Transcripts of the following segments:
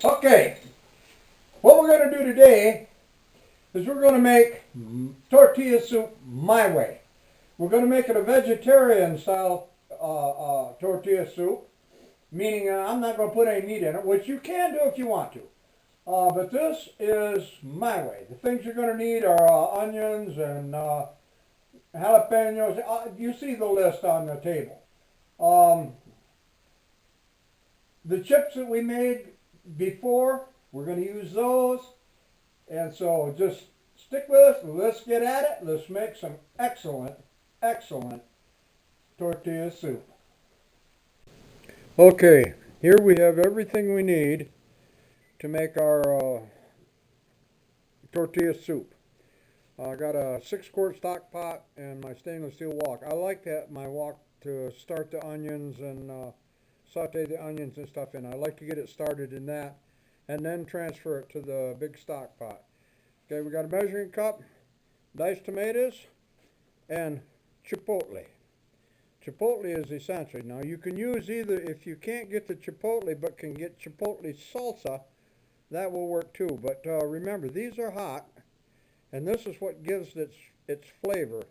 Okay, what we're going to do today is we're going to make tortilla soup my way. We're going to make it a vegetarian style tortilla soup, meaning I'm not going to put any meat in it, which you can do if you want to. But this is my way. The things you're going to need are onions and jalapenos. You see the list on the table. Um, the chips that we made before, we're going to use those. And so just stick with us. Let's get at it. Let's make some excellent, excellent tortilla soup. Okay, here we have everything we need to make our tortilla soup. I got a 6-quart stock pot and my stainless steel wok. I like that my wok to start the onions and saute the onions and stuff in. I like to get it started in that and then transfer it to the big stock pot. Okay, we got a measuring cup, diced tomatoes, and chipotle. Chipotle is essential. Now you can use either, if you can't get the chipotle but can get chipotle salsa, that will work too. But remember, these are hot, and this is what gives its flavor.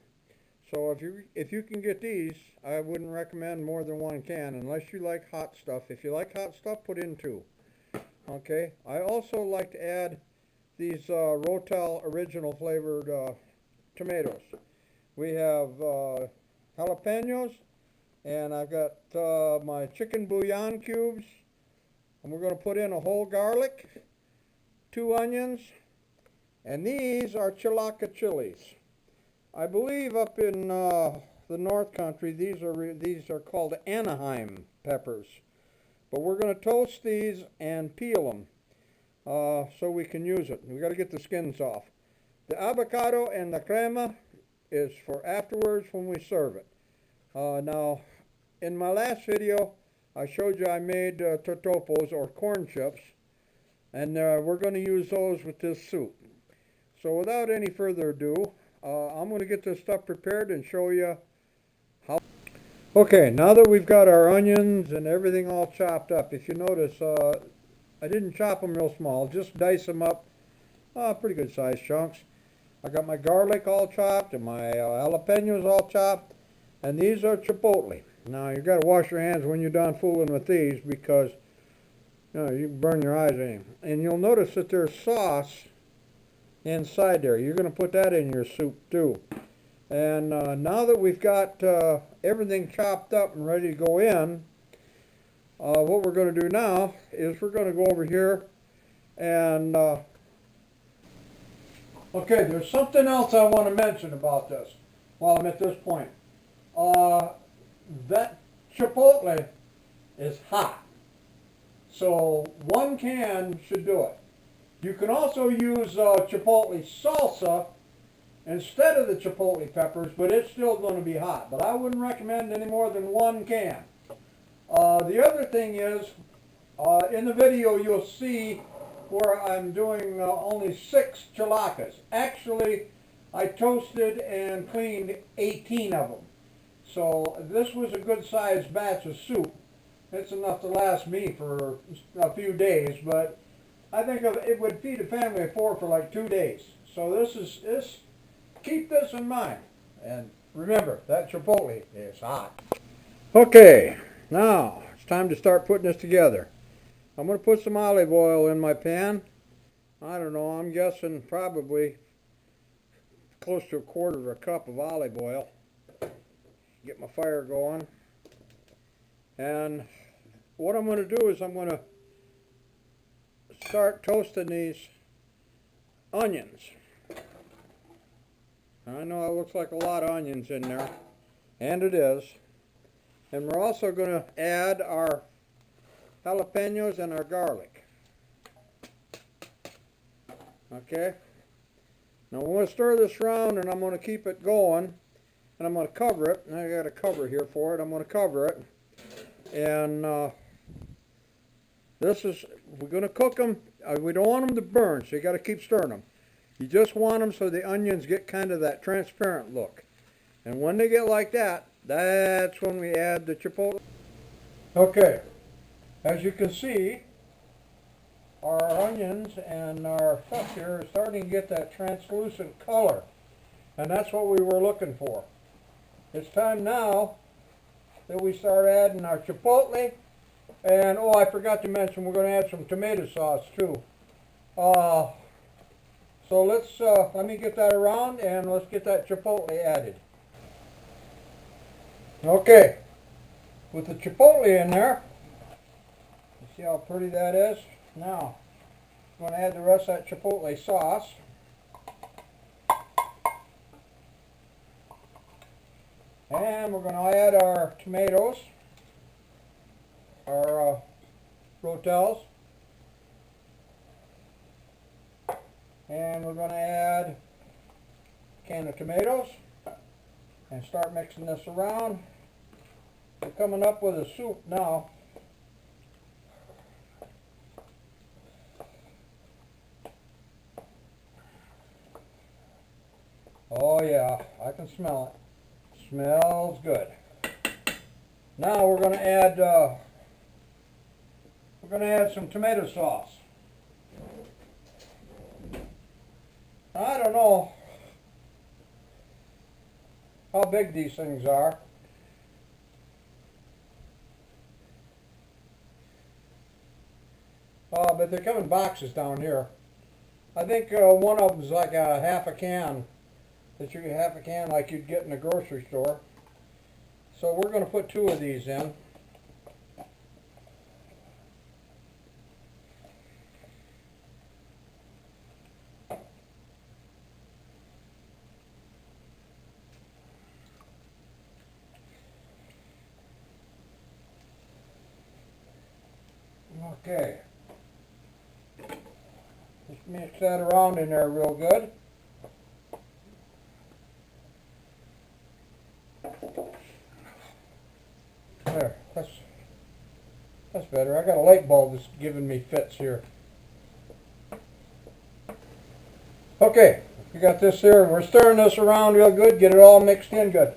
So if you can get these, I wouldn't recommend more than one can unless you like hot stuff. If you like hot stuff, put in 2. Okay. I also like to add these Rotel original flavored tomatoes. We have jalapenos, and I've got my chicken bouillon cubes, and we're going to put in a whole garlic, 2 onions, and these are Chilaka chilies. I believe up in the North Country these are called Anaheim peppers, but we're going to toast these and peel them so we can use it. We got to get the skins off. The avocado and the crema is for afterwards when we serve it. Now, in my last video, I showed you I made totopos or corn chips, and we're going to use those with this soup. So without any further ado, I'm going to get this stuff prepared and show you how. Okay, now that we've got our onions and everything all chopped up, if you notice, I didn't chop them real small, just dice them up pretty good sized chunks. I got my garlic all chopped and my jalapenos all chopped, and these are chipotle. Now you got to wash your hands when you're done fooling with these because you can burn your eyes in. And you'll notice that there's sauce inside there. You're going to put that in your soup too. And now that we've got everything chopped up and ready to go in, what we're going to do now is we're going to go over here and okay, there's something else I want to mention about this while I'm at this point. That chipotle is hot, so 1 can should do it. You can also use chipotle salsa instead of the chipotle peppers, but it's still going to be hot. But I wouldn't recommend any more than 1 can. The other thing is, in the video you'll see where I'm doing only 6 chilakas. Actually, I toasted and cleaned 18 of them. So this was a good sized batch of soup. It's enough to last me for a few days, but I think it would feed a family of 4 for like 2 days. So keep this in mind. And remember, that chipotle is hot. Okay, now it's time to start putting this together. I'm going to put some olive oil in my pan. I don't know, I'm guessing probably close to 1/4 cup of olive oil. Get my fire going. And what I'm going to do is I'm going to start toasting these onions. I know it looks like a lot of onions in there, and it is. And we're also going to add our jalapenos and our garlic. Okay? Now I'm going to stir this around and I'm going to keep it going. And I'm going to cover it. And I got a cover here for it. I'm going to cover it. And we're going to cook them. We don't want them to burn, so you got to keep stirring them. You just want them so the onions get kind of that transparent look. And when they get like that, that's when we add the chipotle. Okay, as you can see, our onions and our stuff here is starting to get that translucent color. And that's what we were looking for. It's time now that we start adding our chipotle. And, oh, I forgot to mention, we're going to add some tomato sauce, too. So let me get that around, and let's get that chipotle added. Okay, with the chipotle in there, you see how pretty that is? Now, I'm going to add the rest of that chipotle sauce. And we're going to add our tomatoes, our rotels. And we're going to add a can of tomatoes and start mixing this around. We're coming up with a soup now. Oh yeah, I can smell it. Smells good. Now we're going to add some tomato sauce. I don't know how big these things are. But they come in boxes down here. I think one of them is like a half a can. Half a can like you'd get in a grocery store. So we're going to put 2 of these in. Okay. Just mix that around in there real good. There, that's better. I got a light bulb that's giving me fits here. Okay, we got this here. We're stirring this around real good, get it all mixed in good.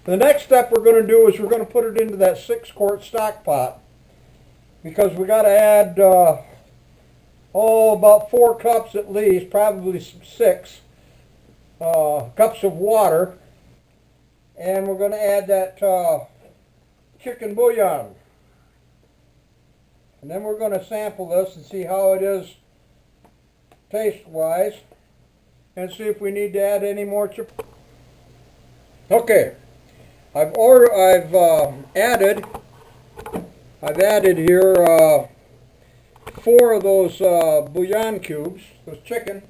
The next step we're going to do is we're going to put it into that 6-quart stock pot, because we got to add about 4 cups at least, probably 6 cups of water, and we're going to add that chicken bouillon. And then we're going to sample this and see how it is taste-wise, and see if we need to add any more chipotle. Okay, I've added here 4 of those bouillon cubes, those chicken.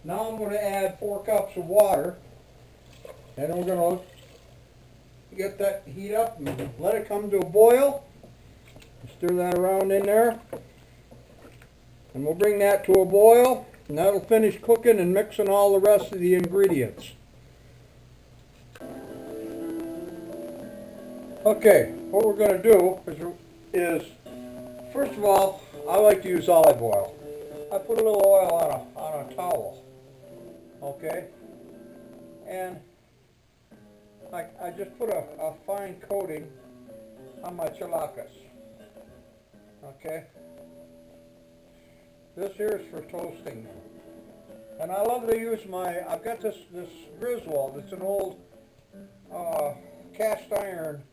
Now I'm going to add 4 cups of water, and we're going to get that heat up and let it come to a boil. Stir that around in there, and we'll bring that to a boil, and that'll finish cooking and mixing all the rest of the ingredients. Okay, what we're going to do is, first of all, I like to use olive oil. I put a little oil on a towel, okay, and I just put a fine coating on my chilaquiles, okay. This here is for toasting, and I love to use I've got this Griswold. It's an old cast iron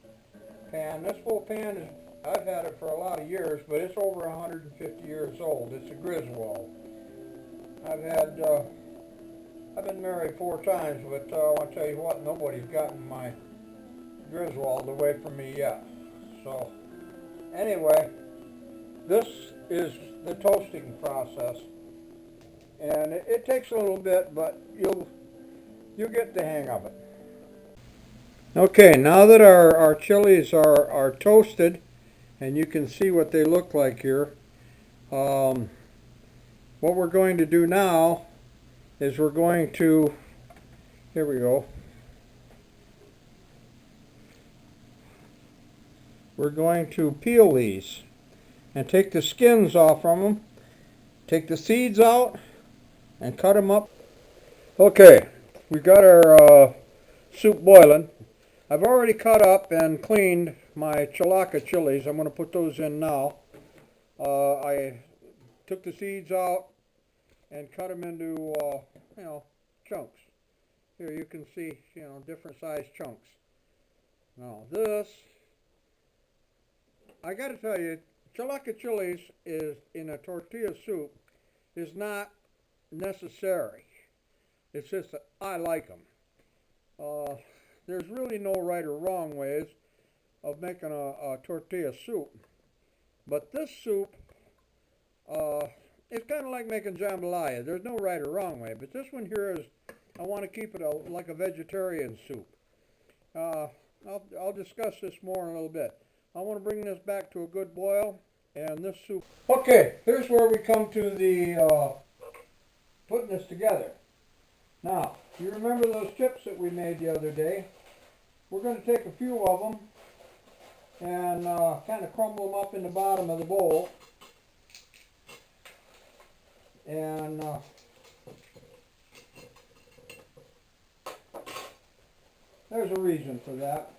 pan. This whole pan I've had it for a lot of years, but it's over 150 years old. It's a Griswold. I've been married 4 times, but I want to tell you what, nobody's gotten my Griswold away from me yet. So, anyway, this is the toasting process, and it takes a little bit, but you'll get the hang of it. Okay, now that our chilies are toasted, and you can see what they look like here, what we're going to do now is we're going to, here we go, we're going to peel these and take the skins off from them, take the seeds out, and cut them up. Okay, we got our soup boiling. I've already cut up and cleaned my chilaca chilies. I'm going to put those in now. I took the seeds out and cut them into, chunks. Here you can see, different size chunks. Now this, I got to tell you, chilaquiles is in a tortilla soup is not necessary. It's just that I like them. There's really no right or wrong ways of making a tortilla soup. But this soup, it's kind of like making jambalaya. There's no right or wrong way. But this one here is, I want to keep it like a vegetarian soup. I'll discuss this more in a little bit. I want to bring this back to a good boil, and this soup. Okay, here's where we come to the putting this together. Now, you remember those chips that we made the other day? We're going to take a few of them and kind of crumble them up in the bottom of the bowl. And there's a reason for that.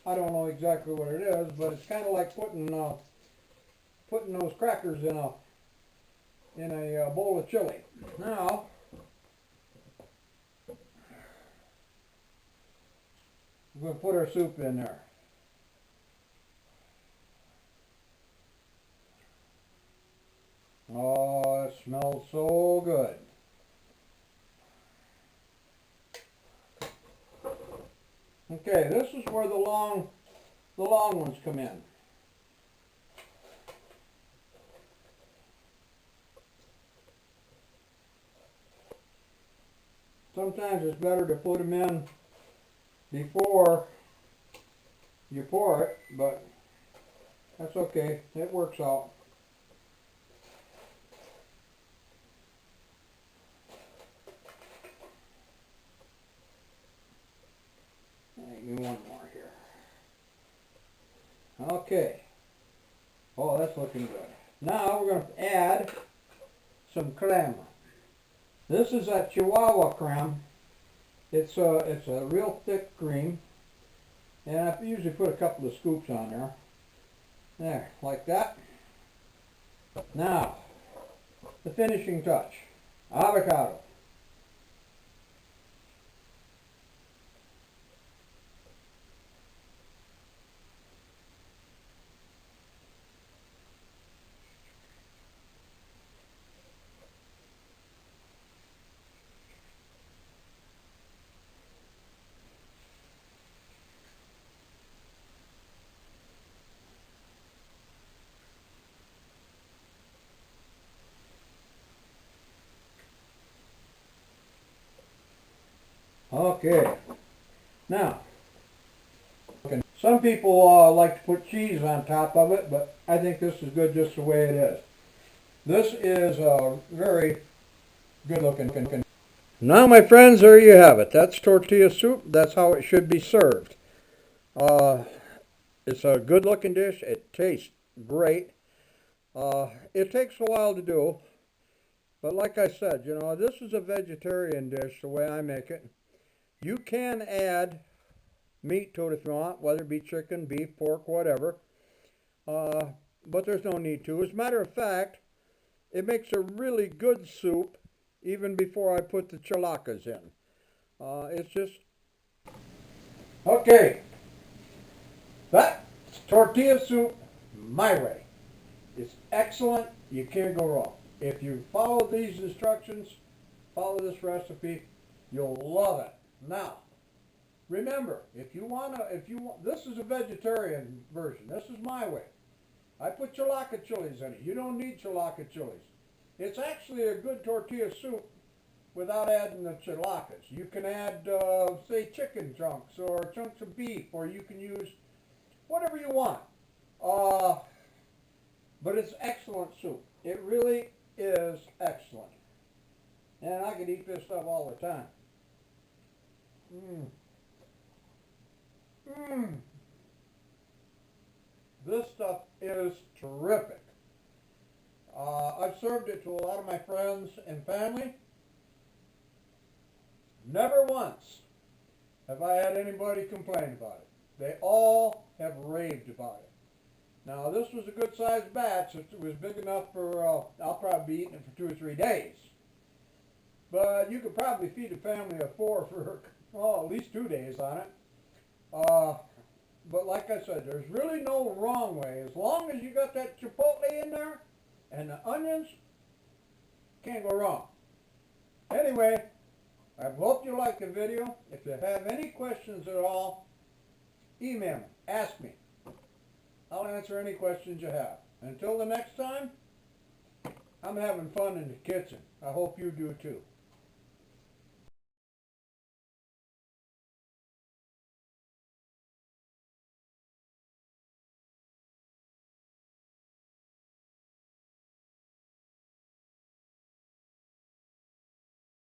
I don't know exactly what it is, but it's kind of like putting those crackers in a bowl of chili. Now, we're going to put our soup in there. Oh, it smells so good. Okay, this is where the long ones come in. Sometimes it's better to put them in before you pour it, but that's okay. It works out. Give me one more here. Okay. Oh, that's looking good. Now we're going to add some crema. This is a Chihuahua creme. It's a real thick cream, and I usually put a couple of scoops on there. There, like that. Now, the finishing touch. Avocado. Okay. Now, some people like to put cheese on top of it, but I think this is good just the way it is. This is a very good looking. Now, my friends, there you have it. That's tortilla soup. That's how it should be served. It's a good looking dish. It tastes great. It takes a while to do, but like I said, this is a vegetarian dish the way I make it. You can add meat to it if you want, whether it be chicken, beef, pork, whatever. But there's no need to. As a matter of fact, it makes a really good soup even before I put the chilaquiles in. It's just... Okay. That's tortilla soup my way. It's excellent. You can't go wrong. If you follow these instructions, follow this recipe, you'll love it. Now, remember, if you want, this is a vegetarian version. This is my way. I put chilaquiles in it. You don't need chilaquiles. It's actually a good tortilla soup without adding the chilaquiles. You can add, say, chicken chunks or chunks of beef, or you can use whatever you want. But it's excellent soup. It really is excellent. And I could eat this stuff all the time. This stuff is terrific. I've served it to a lot of my friends and family. Never once have I had anybody complain about it. They all have raved about it. Now this was a good sized batch. It was big enough for, I'll probably be eating it for 2 or 3 days. But you could probably feed a family of 4 for, well, at least 2 days on it. But like I said, there's really no wrong way. As long as you got that chipotle in there and the onions, can't go wrong. Anyway, I hope you liked the video. If you have any questions at all, email me, ask me. I'll answer any questions you have. Until the next time, I'm having fun in the kitchen. I hope you do too.